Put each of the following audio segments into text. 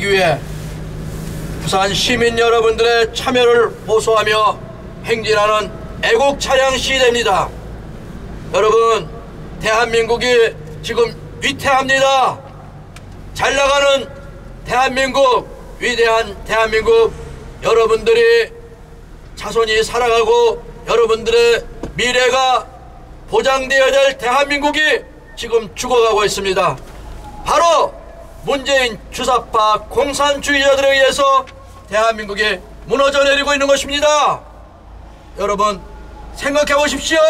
위해 부산 시민 여러분들의 참여를 호소하며 행진하는 애국 차량 시대입니다. 여러분, 대한민국이 지금 위태합니다. 잘 나가는 대한민국, 위대한 대한민국, 여러분들이 자손이 살아가고 여러분들의 미래가 보장되어야 될 대한민국이 지금 죽어가고 있습니다. 바로 문재인 주사파 공산주의자들에 의해서 대한민국이 무너져 내리고 있는 것입니다. 여러분, 생각해 보십시오.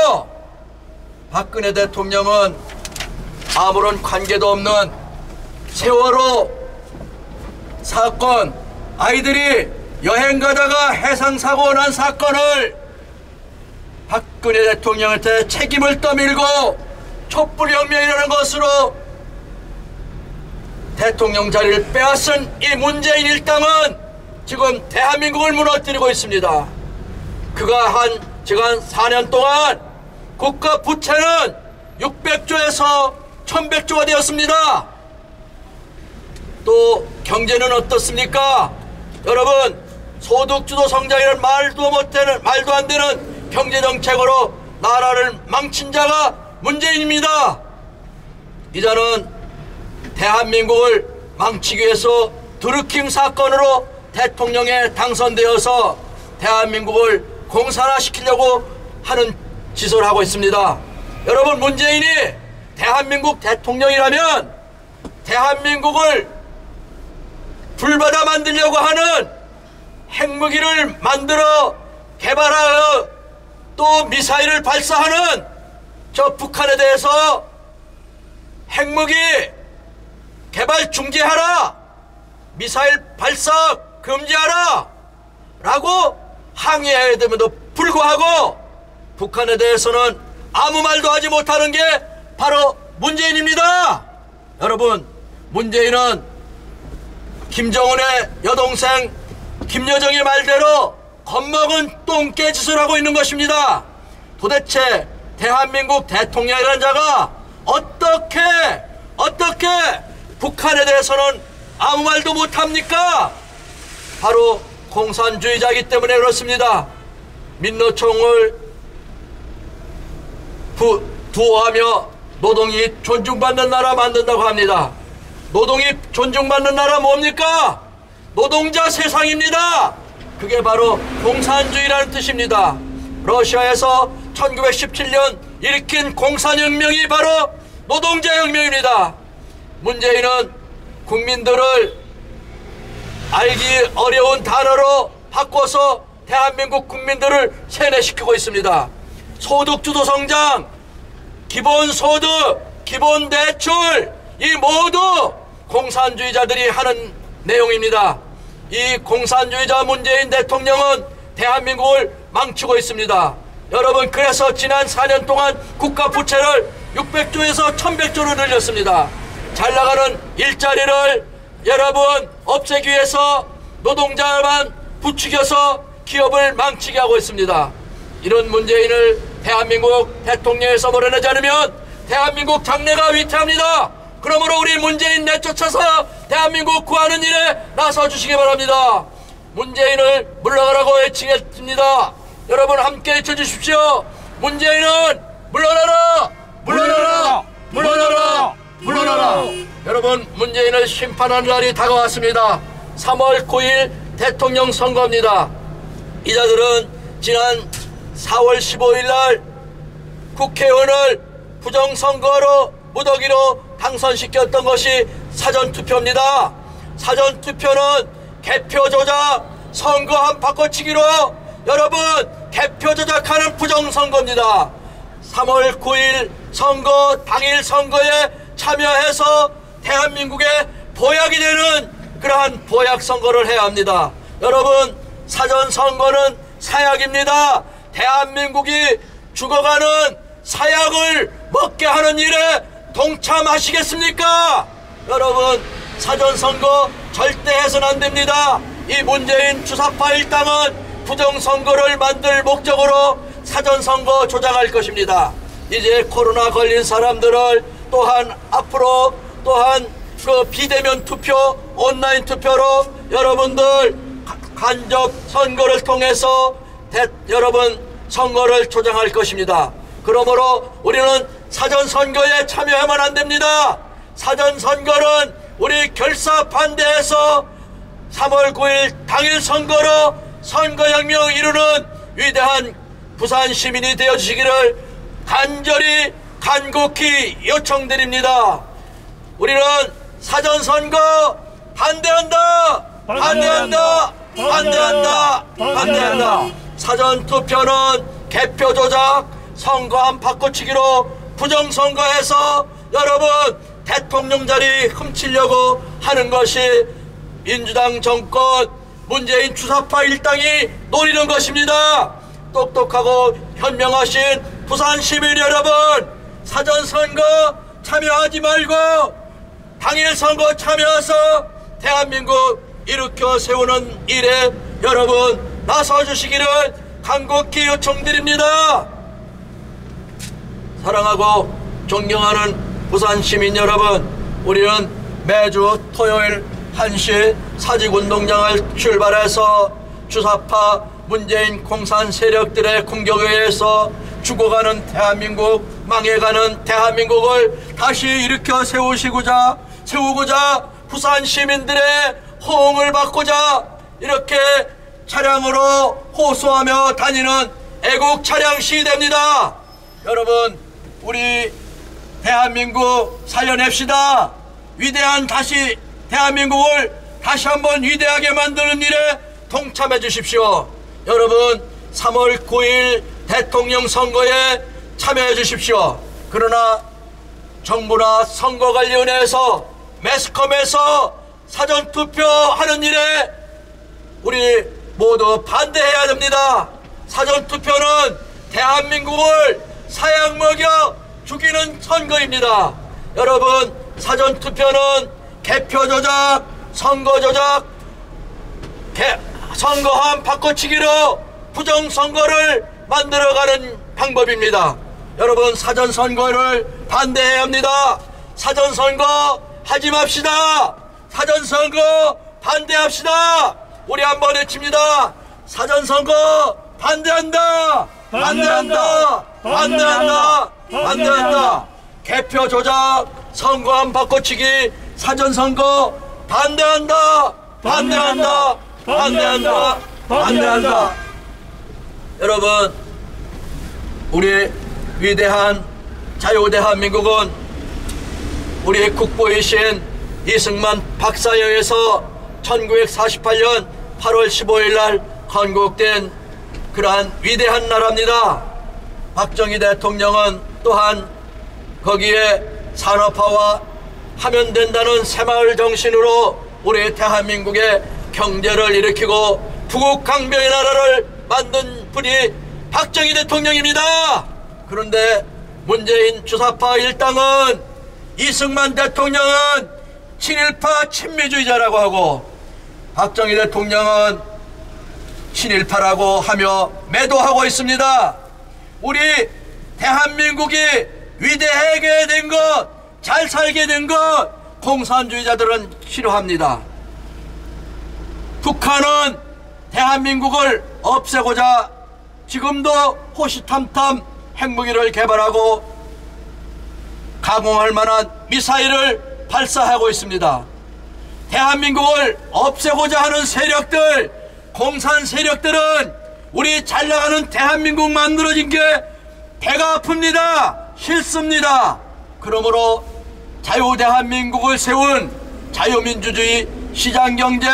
박근혜 대통령은 아무런 관계도 없는 세월호 사건, 아이들이 여행 가다가 해상사고 난 사건을 박근혜 대통령한테 책임을 떠밀고 촛불혁명이라는 것으로 대통령 자리를 빼앗은 이 문재인 일당은 지금 대한민국을 무너뜨리고 있습니다. 그가 한 지난 4년 동안 국가 부채는 600조에서 1100조가 되었습니다. 또 경제는 어떻습니까? 여러분, 소득주도 성장이라는 말도 안 되는 경제정책으로 나라를 망친 자가 문재인입니다. 이자는 대한민국을 망치기 위해서 드루킹 사건으로 대통령에 당선되어서 대한민국을 공산화시키려고 하는 짓을 하고 있습니다. 여러분, 문재인이 대한민국 대통령이라면 대한민국을 불바다 만들려고 하는 핵무기를 만들어 개발하여 또 미사일을 발사하는 저 북한에 대해서 핵무기 개발 중지하라, 미사일 발사 금지하라 라고 항의해야 됨에도 불구하고 북한에 대해서는 아무 말도 하지 못하는 게 바로 문재인입니다. 여러분, 문재인은 김정은의 여동생 김여정의 말대로 겁먹은 똥개짓을 하고 있는 것입니다. 도대체 대한민국 대통령이라는 자가 어떻게 북한에 대해서는 아무 말도 못합니까? 바로 공산주의자이기 때문에 그렇습니다. 민노총을 두어하며 노동이 존중받는 나라 만든다고 합니다. 노동이 존중받는 나라 뭡니까? 노동자 세상입니다. 그게 바로 공산주의라는 뜻입니다. 러시아에서 1917년 일으킨 공산혁명이 바로 노동자혁명입니다. 문재인은 국민들을 알기 어려운 단어로 바꿔서 대한민국 국민들을 세뇌시키고 있습니다. 소득주도 성장, 기본소득, 기본대출, 이 모두 공산주의자들이 하는 내용입니다. 이 공산주의자 문재인 대통령은 대한민국을 망치고 있습니다. 여러분, 그래서 지난 4년 동안 국가 부채를 600조에서 1100조로 늘렸습니다. 잘 나가는 일자리를 여러분 없애기 위해서 노동자만 부추겨서 기업을 망치게 하고 있습니다. 이런 문재인을 대한민국 대통령에서 몰아내지 않으면 대한민국 장래가 위태합니다. 그러므로 우리 문재인 내쫓아서 대한민국 구하는 일에 나서주시기 바랍니다. 문재인을 물러가라고 외치겠습니다. 여러분, 함께 외쳐주십시오. 문재인은 물러나라! 물러나라! 물러나라! 물러나라! 여러분, 문재인을 심판하는 날이 다가왔습니다. 3월 9일 대통령 선거입니다. 이 자들은 지난 4월 15일 날 국회의원을 부정선거로 무더기로 당선시켰던 것이 사전투표입니다. 사전투표는 개표 조작, 선거함 바꿔치기로 여러분 개표 조작하는 부정선거입니다. 3월 9일 선거 당일 선거에 참여해서 대한민국의 보약이 되는 그러한 보약선거를 해야 합니다. 여러분, 사전선거는 사약입니다. 대한민국이 죽어가는 사약을 먹게 하는 일에 동참하시겠습니까? 여러분, 사전선거 절대 해서는 안 됩니다. 이 문재인 주사파 일당은 부정선거를 만들 목적으로 사전선거 조작할 것입니다. 이제 코로나 걸린 사람들을 또한 앞으로 또한 그 비대면 투표, 온라인 투표로 여러분들 간접 선거를 통해서 여러분 선거를 조장할 것입니다. 그러므로 우리는 사전선거에 참여하면 안 됩니다. 사전선거는 우리 결사 반대해서 3월 9일 당일 선거로 선거혁명을 이루는 위대한 부산 시민이 되어주시기를 간절히 간곡히 요청드립니다. 우리는 사전선거 반대한다! 반대한다! 반대한다! 반대한다! 사전투표는 개표 조작, 선거안 바꿔치기로 부정선거해서 여러분 대통령 자리 훔치려고 하는 것이 민주당 정권 문재인 주사파 일당이 노리는 것입니다. 똑똑하고 현명하신 부산 시민 여러분, 사전선거 참여하지 말고 당일 선거 참여해서 대한민국 일으켜 세우는 일에 여러분 나서주시기를 간곡히 요청드립니다. 사랑하고 존경하는 부산 시민 여러분, 우리는 매주 토요일 1시 사직운동장을 출발해서 주사파 문재인 공산 세력들의 공격에 의해서 죽어가는 대한민국, 망해가는 대한민국을 다시 일으켜 세우고자 부산 시민들의 호응을 받고자 이렇게 차량으로 호소하며 다니는 애국 차량 시위대입니다. 여러분, 우리 대한민국 살려냅시다. 위대한 대한민국을 다시 한번 위대하게 만드는 일에 동참해 주십시오. 여러분, 3월 9일 대통령 선거에 참여해 주십시오. 그러나 정부나 선거관리위원회에서 매스컴에서 사전투표하는 일에 우리 모두 반대해야 됩니다. 사전투표는 대한민국을 사약 먹여 죽이는 선거입니다. 여러분, 사전투표는 개표 조작, 선거 조작, 선거함 바꿔치기로 부정선거를 만들어가는 방법입니다. 여러분, 사전선거를 반대해야 합니다. 사전선거 하지 맙시다. 사전선거 반대합시다. 우리 한번 외칩니다. 사전선거 반대한다. 반대한다. 반대한다. 반대한다. 개표 조작, 선거함 바꿔치기, 사전선거 반대한다. 반대한다. 반대한다. 반대한다. 여러분, 우리 위대한 자유대한민국은 우리 국보이신 이승만 박사에 의해서 1948년 8월 15일 날 건국된 그러한 위대한 나라입니다. 박정희 대통령은 또한 거기에 산업화와 하면 된다는 새마을 정신으로 우리 대한민국의 경제를 일으키고 부국강병의 나라를 만든 분이 박정희 대통령입니다. 그런데 문재인 주사파 일당은 이승만 대통령은 친일파 친미주의자라고 하고 박정희 대통령은 친일파라고 하며 매도하고 있습니다. 우리 대한민국이 위대하게 된 것, 잘 살게 된 것 공산주의자들은 싫어합니다. 북한은 대한민국을 없애고자 지금도 호시탐탐 핵무기를 개발하고 가공할 만한 미사일을 발사하고 있습니다. 대한민국을 없애고자 하는 세력들, 공산 세력들은 우리 잘나가는 대한민국 만들어진 게 배가 아픕니다. 싫습니다. 그러므로 자유대한민국을 세운 자유민주주의 시장경제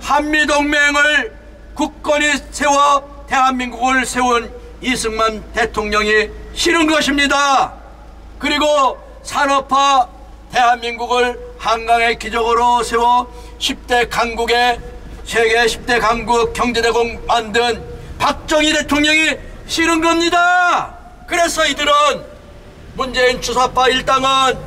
한미동맹을 굳건히 세워 대한민국을 세운 이승만 대통령이 싫은 것입니다. 그리고 산업화 대한민국을 한강의 기적으로 세워 10대 강국의 세계 10대 강국 경제대국 만든 박정희 대통령이 싫은 겁니다. 그래서 이들은 문재인 주사파 일당은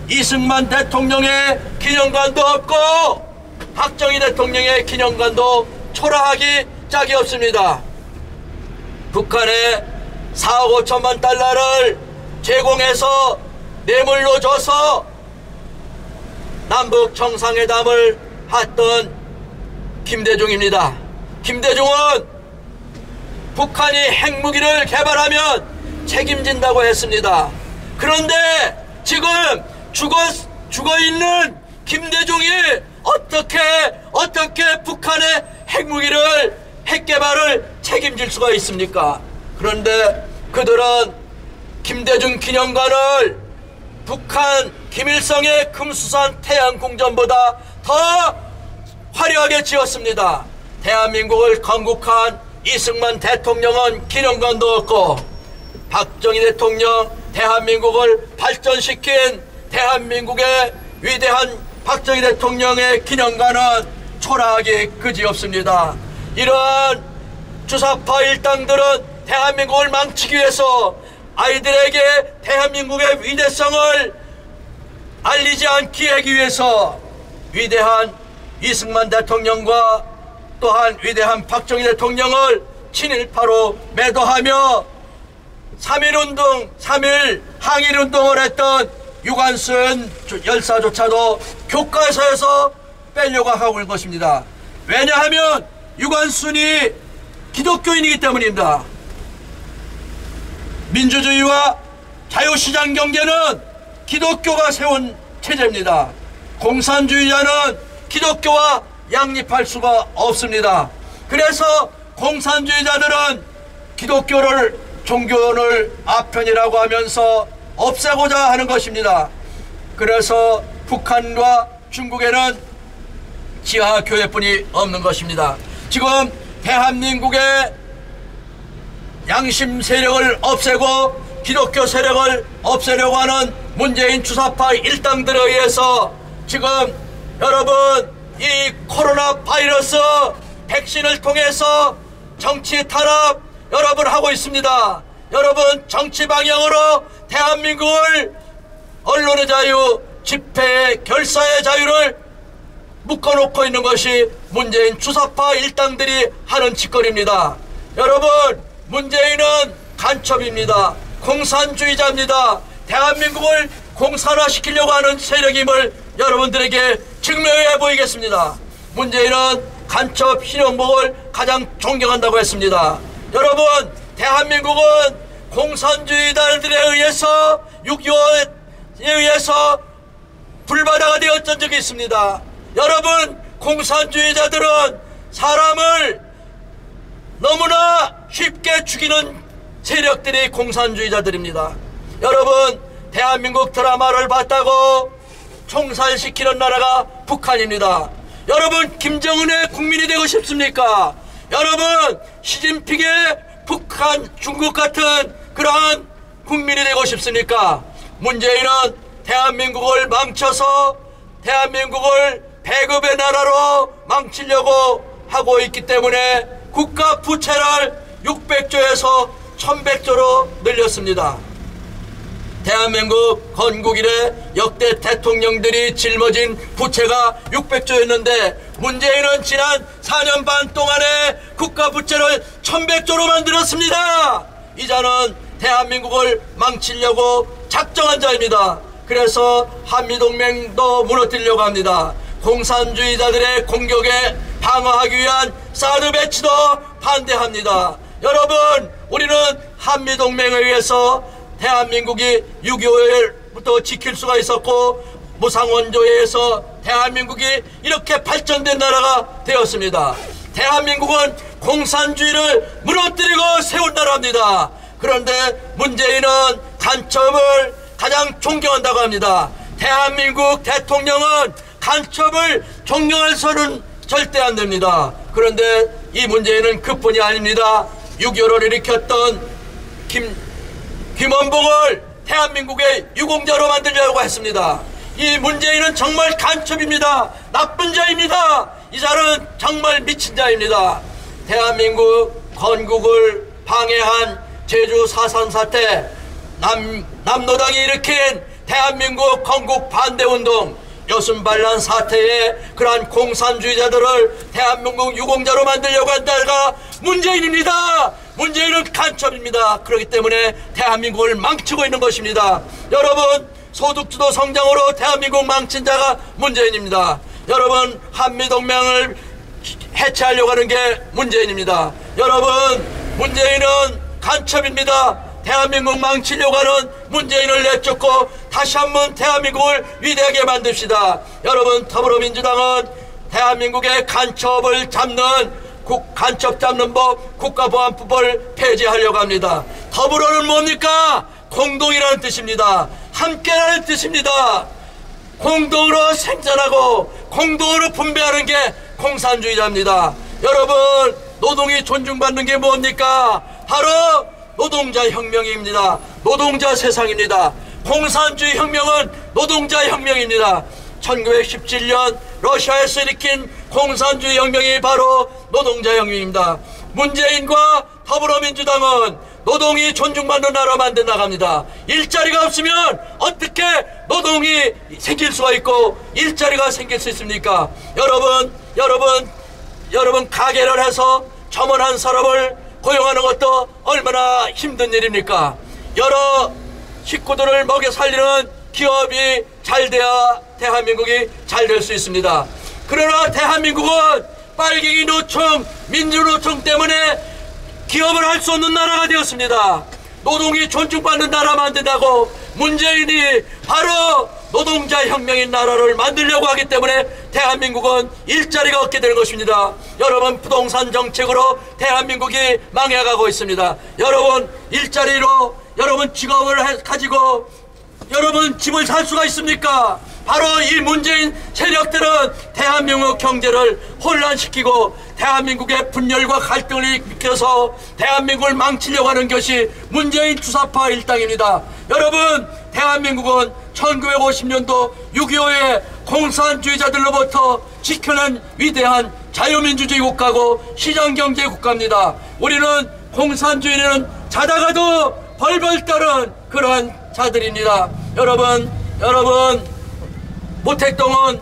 이승만 대통령의 기념관도 없고 박정희 대통령의 기념관도 초라하기 짝이 없습니다. 북한에 4억 5천만 달러를 제공해서 뇌물로 줘서 남북 정상회담을 했던 김대중입니다. 김대중은 북한이 핵무기를 개발하면 책임진다고 했습니다. 그런데 지금 죽어있는 김대중이 어떻게 북한의 핵개발을 책임질 수가 있습니까? 그런데 그들은 김대중 기념관을 북한 김일성의 금수산 태양궁전보다 더 화려하게 지었습니다. 대한민국을 건국한 이승만 대통령은 기념관도 없고, 박정희 대통령 대한민국을 발전시킨 대한민국의 위대한 박정희 대통령의 기념관은 초라하기 그지없습니다. 이러한 주사파 일당들은 대한민국을 망치기 위해서 아이들에게 대한민국의 위대성을 알리지 않게 하기 위해서 위대한 이승만 대통령과 또한 위대한 박정희 대통령을 친일파로 매도하며 3.1 항일운동을 했던 유관순 열사조차도 교과서에서 빼려고 하고 있는 것입니다. 왜냐하면 유관순이 기독교인이기 때문입니다. 민주주의와 자유시장 경제는 기독교가 세운 체제입니다. 공산주의자는 기독교와 양립할 수가 없습니다. 그래서 공산주의자들은 기독교를 종교를 아편이라고 하면서 없애고자 하는 것입니다. 그래서 북한과 중국에는 지하교회뿐이 없는 것입니다. 지금 대한민국의 양심 세력을 없애고 기독교 세력을 없애려고 하는 문재인 주사파 일당들에 의해서 지금 여러분 이 코로나 바이러스 백신을 통해서 정치 탄압 여러분 하고 있습니다. 여러분 정치 방향으로 대한민국을 언론의 자유, 집회의 결사의 자유를 묶어놓고 있는 것이 문재인 주사파 일당들이 하는 짓거리입니다. 여러분 문재인은 간첩입니다. 공산주의자입니다. 대한민국을 공산화시키려고 하는 세력임을 여러분들에게 증명해 보이겠습니다. 문재인은 간첩 신영복을 가장 존경한다고 했습니다. 여러분 대한민국은 공산주의자들에 의해서 6.25에 의해서 불바다가 되었던 적이 있습니다. 여러분 공산주의자들은 사람을 너무나 쉽게 죽이는 세력들이 공산주의자들입니다. 여러분 대한민국 드라마를 봤다고 총살시키는 나라가 북한입니다. 여러분 김정은의 국민이 되고 싶습니까? 여러분 시진핑의 북한, 중국 같은 그러한 국민이 되고 싶습니까? 문재인은 대한민국을 망쳐서 대한민국을 배급의 나라로 망치려고 하고 있기 때문에 국가 부채를 600조에서 1100조로 늘렸습니다. 대한민국 건국 이래 역대 대통령들이 짊어진 부채가 600조였는데 문재인은 지난 4년 반 동안에 국가 부채를 1100조로 만들었습니다. 이 자는 대한민국을 망치려고 작정한 자입니다. 그래서 한미동맹도 무너뜨리려고 합니다. 공산주의자들의 공격에 방어하기 위한 사드 배치도 반대합니다. 여러분 우리는 한미동맹에 의해서 대한민국이 6.25부터 지킬 수가 있었고 무상원조에서 대한민국이 이렇게 발전된 나라가 되었습니다. 대한민국은 공산주의를 무너뜨리고 세운 나라입니다. 그런데 문재인은 간첩을 가장 존경한다고 합니다. 대한민국 대통령은 간첩을 존경해서는 절대 안 됩니다. 그런데 이 문재인은 그뿐이 아닙니다. 6.25를 일으켰던 김원봉을 대한민국의 유공자로 만들려고 했습니다. 이 문재인은 정말 간첩입니다. 나쁜 자입니다. 이 자는 정말 미친 자입니다. 대한민국 건국을 방해한 제주 4.3 사태, 남노당이 일으킨 대한민국 건국 반대운동, 여순반란 사태에 그러한 공산주의자들을 대한민국 유공자로 만들려고 한 자가 문재인입니다. 문재인은 간첩입니다. 그렇기 때문에 대한민국을 망치고 있는 것입니다. 여러분 소득주도 성장으로 대한민국 망친 자가 문재인입니다. 여러분, 한미동맹을 해체하려고 하는 게 문재인입니다. 여러분, 문재인은 간첩입니다. 대한민국 망치려고 하는 문재인을 내쫓고 다시 한번 대한민국을 위대하게 만듭시다. 여러분, 더불어민주당은 대한민국의 간첩을 잡는 간첩 잡는 법, 국가보안법을 폐지하려고 합니다. 더불어는 뭡니까? 공동이라는 뜻입니다. 함께라는 뜻입니다. 공동으로 생산하고 공동으로 분배하는 게 공산주의자입니다. 여러분, 노동이 존중받는 게 뭡니까? 바로 노동자 혁명입니다. 노동자 세상입니다. 공산주의 혁명은 노동자 혁명입니다. 1917년 러시아에서 일으킨 공산주의 혁명이 바로 노동자 혁명입니다. 문재인과 더불어민주당은 노동이 존중받는 나라 만들어 나갑니다. 일자리가 없으면 어떻게 노동이 생길 수가 있고 일자리가 생길 수 있습니까? 여러분 가게를 해서 점원한 사람을 고용하는 것도 얼마나 힘든 일입니까? 여러 식구들을 먹여 살리는 기업이 잘 돼야 대한민국이 잘 될 수 있습니다. 그러나 대한민국은 빨갱이 노총, 민주노총 때문에 기업을 할 수 없는 나라가 되었습니다. 노동이 존중받는 나라 만든다고 문재인이 바로 노동자 혁명인 나라를 만들려고 하기 때문에 대한민국은 일자리가 없게 되는 것입니다. 여러분, 부동산 정책으로 대한민국이 망해가고 있습니다. 여러분, 일자리로 여러분 직업을 가지고 여러분 집을 살 수가 있습니까? 바로 이 문재인 세력들은 대한민국 경제를 혼란시키고 대한민국의 분열과 갈등을 일으켜서 대한민국을 망치려고 하는 것이 문재인 주사파 일당입니다. 여러분, 대한민국은 1950년도 6.25의 공산주의자들로부터 지켜낸 위대한 자유민주주의 국가고 시장경제 국가입니다. 우리는 공산주의는 자다가도 벌벌 떠는 그러한 자들입니다. 여러분, 모택동은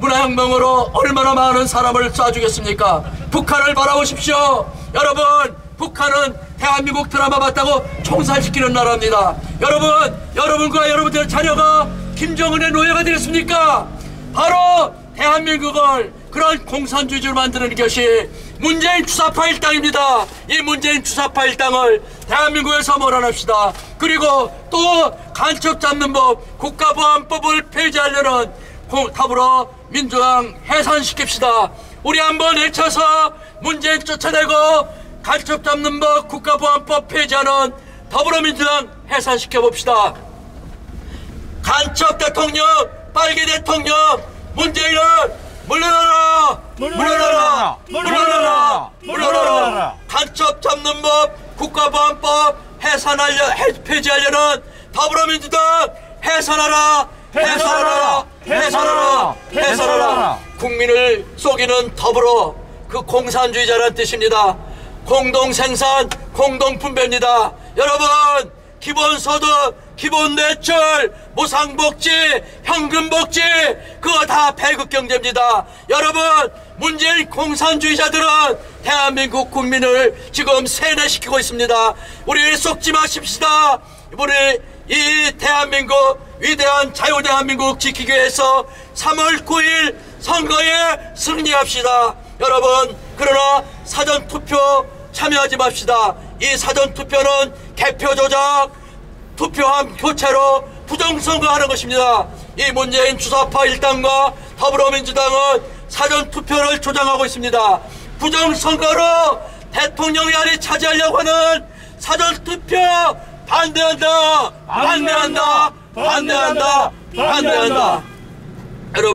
문화혁명으로 얼마나 많은 사람을 쏴주겠습니까? 북한을 바라보십시오. 여러분, 북한은 대한민국 드라마 봤다고 총살시키는 나라입니다. 여러분과 여러분들의 자녀가 김정은의 노예가 되겠습니까? 바로 대한민국을 그런 공산주의로 만드는 것이 문재인 주사파 일당입니다. 이 문재인 주사파 일당을 대한민국에서 몰아냅시다. 그리고 또 간첩 잡는 법, 국가보안법을 폐지하려는 더불어민주당 해산시킵시다. 우리 한번 외쳐서 문재인 쫓아내고 간첩 잡는 법, 국가보안법 폐지하는 더불어민주당 해산시켜봅시다. 간첩 대통령, 빨개 대통령, 문재인은 물러나라! 물러나라! 물러나라! 물러나라! 간첩 잡는 법, 국가보안법 폐지하려는 더불어민주당 해산하라! 해산하라! 해산하라! 해산하라! 국민을 속이는 더불어, 그 공산주의자란 뜻입니다. 공동생산, 공동분배입니다. 여러분, 기본소득, 기본대출, 무상복지, 현금복지, 그거 다 배급경제입니다. 여러분, 문재인 공산주의자들은 대한민국 국민을 지금 세뇌시키고 있습니다. 우리 속지 마십시다. 우리 이 대한민국, 위대한 자유대한민국 지키기 위해서 3월 9일 선거에 승리합시다. 여러분, 그러나 사전투표 참여하지 맙시다. 이 사전투표는 개표 조작, 투표함 교체로 부정선거하는 것입니다. 이 문재인 주사파 일당과 더불어민주당은 사전투표를 조장하고 있습니다. 부정선거로 대통령 자리 차지하려고 하는 사전투표 반대한다! 반대한다! 반대한다! 반대한다!